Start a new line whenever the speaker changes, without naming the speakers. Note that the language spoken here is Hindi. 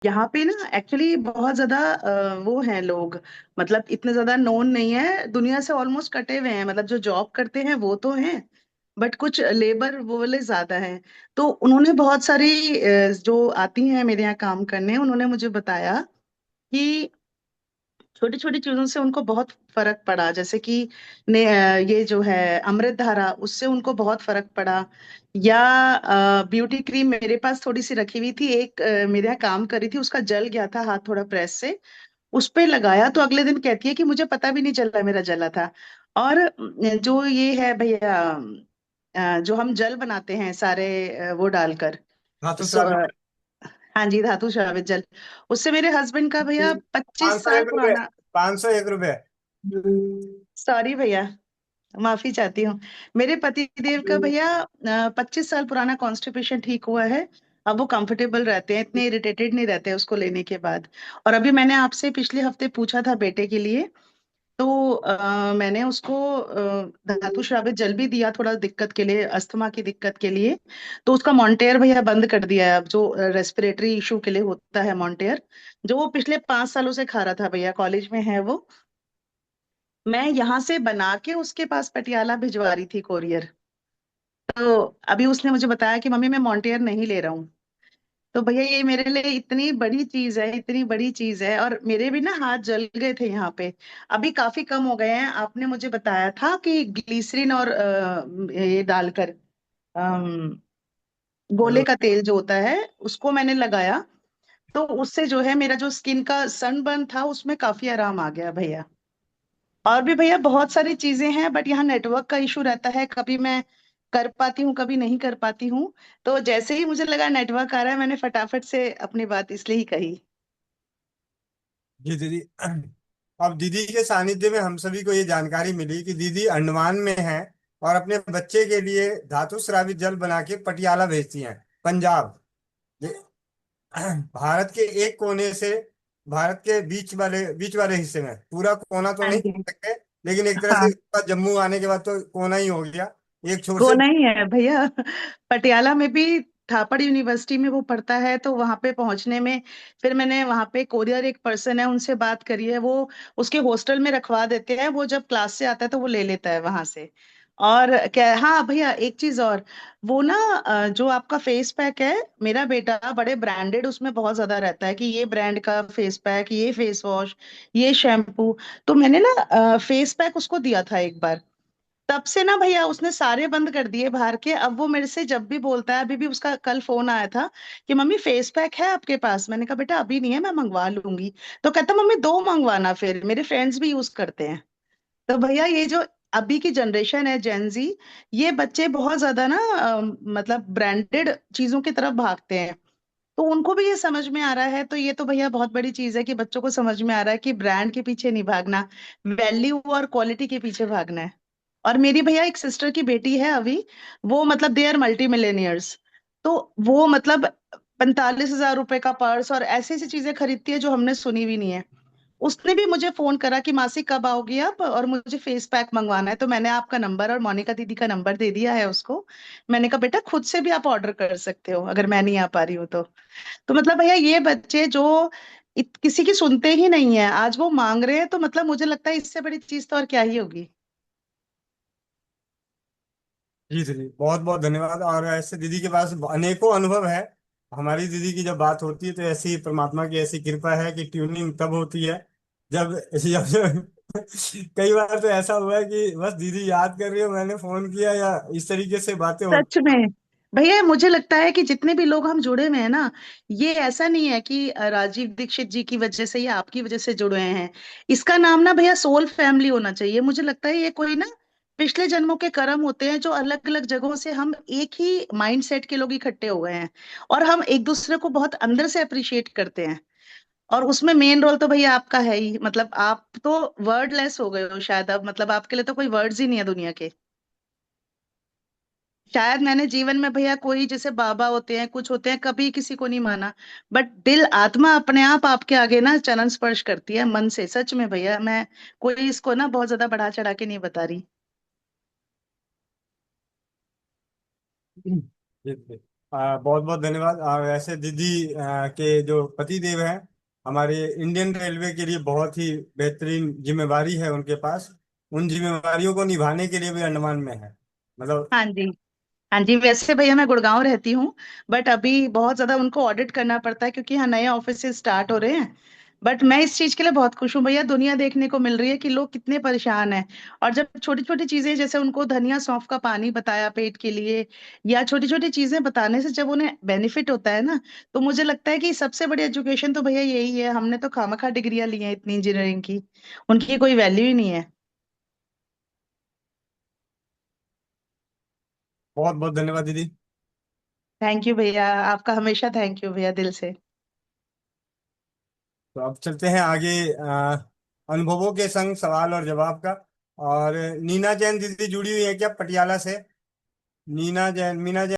यहाँ पे ना एक्चुअली बहुत ज्यादा वो हैं लोग, मतलब इतने ज्यादा नोन नहीं है, दुनिया से ऑलमोस्ट कटे हुए हैं, मतलब जो जॉब करते हैं वो तो हैं, बट कुछ लेबर वो वाले ज्यादा हैं। तो उन्होंने बहुत सारी जो आती हैं मेरे यहाँ काम करने, उन्होंने मुझे बताया कि छोटी छोटी चीजों से उनको बहुत फर्क पड़ा, जैसे कि ये जो है अमृत धारा, उससे उनको बहुत फर्क पड़ा। या ब्यूटी क्रीम मेरे पास थोड़ी सी रखी हुई थी, एक मेरे यहाँ काम कर रही थी, उसका जल गया था हाथ थोड़ा प्रेस से, उस पे लगाया तो अगले दिन कहती है कि मुझे पता भी नहीं चला मेरा जला था। और जो ये है भैया, जो हम जल बनाते हैं सारे वो डालकर,
धातु
सो,
श्रावित।
हाँ जी, धातु श्रावित जल, उससे मेरे हस्बैंड का भैया
पाँच
25
सौ
साल
एक रुपये
पुराना।
501 रुपये।
सॉरी भैया, माफी चाहती हूँ। मेरे पति देव का भैया 25 साल पुराना कॉन्स्टिपेशन ठीक हुआ है। अब वो कंफर्टेबल रहते हैं, इतने इरिटेटेड नहीं रहते उसको लेने के बाद। और अभी मैंने आपसे पिछले हफ्ते पूछा था बेटे के लिए, तो मैंने उसको धातु श्रावित जल भी दिया थोड़ा दिक्कत के लिए, अस्थमा की दिक्कत के लिए। तो उसका मॉन्टेयर भैया बंद कर दिया है अब, जो रेस्पिरेटरी इशू के लिए होता है मॉन्टेयर, जो वो पिछले 5 सालों से खा रहा था भैया, कॉलेज में है वो। मैं यहाँ से बना के उसके पास पटियाला भिजवा रही थी कोरियर। तो अभी उसने मुझे बताया कि मम्मी मैं मॉन्टेयर नहीं ले रहा हूँ। तो भैया ये मेरे लिए इतनी बड़ी चीज है, इतनी बड़ी चीज है, और मेरे भी ना हाथ जल गए थे यहाँ पे। अभी काफी कम हो गए हैं, आपने मुझे बताया था कि ग्लिसरीन और ये डालकर गोले
एलो-
का तेल जो होता है उसको मैंने लगाया, तो उससे जो है मेरा जो स्किन का सनबर्न था उसमें काफी आराम आ गया भैया। और भी भैया बहुत सारी चीजें हैं, बट यहाँ नेटवर्क का इशू रहता है, कभी मैं कर पाती हूँ कभी नहीं कर पाती हूँ। तो जैसे ही मुझे लगा नेटवर्क आ रहा है, मैंने फटाफट से अपनी बात इसलिए ही कही।
जी दीदी। अब दीदी के सानिध्य में हम सभी को ये जानकारी मिली कि दीदी अंडमान में हैं और अपने बच्चे के लिए धातु स्रावित जल बना के पटियाला भेजती हैं, पंजाब। ये भारत के एक कोने से, भारत के बीच वाले हिस्से में, पूरा कोना तो
हाँ
नहीं
जी।
कह सकते, लेकिन एक तरह से
हाँ,
उसका जम्मू आने के बाद तो कोना ही हो गया, एक छोर
वो
से।
नहीं है भैया, पटियाला में भी थापड़ यूनिवर्सिटी में वो पढ़ता है, तो वहां पे पहुंचने में फिर मैंने वहां पे कोरियर एक पर्सन है उनसे बात करी है, वो उसके हॉस्टल में रखवा देते हैं, वो जब क्लास से आता है तो वो ले लेता है वहां से। और क्या, हाँ भैया एक चीज और, वो ना जो आपका फेस पैक है, मेरा बेटा बड़े ब्रांडेड उसमें बहुत ज्यादा रहता है कि ये ब्रांड का फेस पैक, ये फेस वॉश, ये शैम्पू। तो मैंने ना फेस पैक उसको दिया था एक बार, तब से ना भैया उसने सारे बंद कर दिए बाहर के। अब वो मेरे से जब भी बोलता है, अभी भी उसका कल फोन आया था कि मम्मी फेस पैक है आपके पास, मैंने कहा बेटा अभी नहीं है, मैं मंगवा लूंगी। तो कहता मम्मी दो मंगवाना, फिर मेरे फ्रेंड्स भी यूज करते हैं। तो भैया ये जो अभी की जनरेशन है जेंजी, ये बच्चे बहुत ज्यादा ना मतलब ब्रांडेड चीजों की तरफ भागते हैं। तो उनको भी ये समझ में आ रहा है, तो ये तो भैया बहुत बड़ी चीज है कि बच्चों को समझ में आ रहा है कि ब्रांड के पीछे नहीं भागना, वैल्यू और क्वालिटी के पीछे भागना है। और मेरी भैया एक सिस्टर की बेटी है अभी, वो मतलब दे आर मल्टी मिलेनियर्स। तो वो मतलब 45,000 रुपए का पर्स और ऐसी ऐसी चीजें खरीदती है जो हमने सुनी भी नहीं है। उसने भी मुझे फोन करा कि मासी कब आओगी आप, और मुझे फेस पैक मंगवाना है, तो मैंने आपका नंबर और मोनिका दीदी का नंबर दे दिया है उसको। मैंने कहा बेटा खुद से भी आप ऑर्डर कर सकते हो अगर मैं नहीं आ पा रही हूँ तो। तो मतलब भैया ये बच्चे जो किसी की सुनते ही नहीं है, आज वो मांग रहे हैं, तो मतलब मुझे लगता है इससे बड़ी चीज तो और क्या ही होगी।
जी दीदी, बहुत बहुत धन्यवाद। और ऐसे दीदी के पास अनेकों अनुभव है। हमारी दीदी की जब बात होती है तो ऐसी परमात्मा की ऐसी कृपा है कि ट्यूनिंग तब होती है जब जब कई बार तो ऐसा हुआ है कि बस दीदी याद कर रही हो, मैंने फोन किया, या इस तरीके से बातें होती।
सच में भैया मुझे लगता है कि जितने भी लोग हम जुड़े हुए हैं ना, ये ऐसा नहीं है कि राजीव दीक्षित जी की वजह से या आपकी वजह से जुड़े हैं। इसका नाम ना भैया सोल फैमिली होना चाहिए। मुझे लगता है ये कोई ना पिछले जन्मों के कर्म होते हैं, जो अलग अलग जगहों से हम एक ही माइंड सेट के लोग इकट्ठे हो गए हैं, और हम एक दूसरे को बहुत अंदर से अप्रिशिएट करते हैं। और उसमें मेन रोल तो भैया आपका है ही, मतलब आप तो वर्डलेस हो गए हो शायद अब, मतलब आपके लिए तो कोई वर्ड्स ही नहीं है दुनिया के। शायद मैंने जीवन में भैया कोई, जैसे बाबा होते हैं कुछ होते हैं, कभी किसी को नहीं माना, बट दिल आत्मा अपने आप आपके आगे ना चरण स्पर्श करती है मन से, सच में भैया। मैं कोई इसको ना बहुत ज्यादा बढ़ा चढ़ा के नहीं बता रही।
जी, जी। बहुत बहुत धन्यवाद। वैसे दीदी के जो पति देव हैं, हमारे इंडियन रेलवे के लिए बहुत ही बेहतरीन जिम्मेवारी है उनके पास। उन जिम्मेवारियों को निभाने के लिए भी अंडमान में है, मतलब।
हाँ जी। हाँ जी, वैसे भैया मैं गुड़गांव रहती हूँ, बट अभी बहुत ज्यादा उनको ऑडिट करना पड़ता है क्योंकि यहाँ नए ऑफिस स्टार्ट हो रहे हैं। बट मैं इस चीज के लिए बहुत खुश हूँ भैया, दुनिया देखने को मिल रही है कि लोग कितने परेशान हैं। और जब छोटी छोटी चीजें, जैसे उनको धनिया सौंफ का पानी बताया पेट के लिए, या छोटी छोटी चीजें बताने से जब उन्हें बेनिफिट होता है ना, तो मुझे लगता है कि सबसे बड़ी एजुकेशन तो भैया यही है। हमने तो खामखा डिग्रियां ली हैं इतनी इंजीनियरिंग की, उनकी कोई वैल्यू ही नहीं है।
बहुत बहुत धन्यवाद दीदी।
थैंक यू भैया, आपका हमेशा थैंक यू भैया, दिल से।
तो अब चलते हैं आगे, अनुभवों के संग सवाल और जवाब का। और नीना जैन दीदी जुड़ी हुई है क्या पटियाला से? नीना जैन, मीना जैन।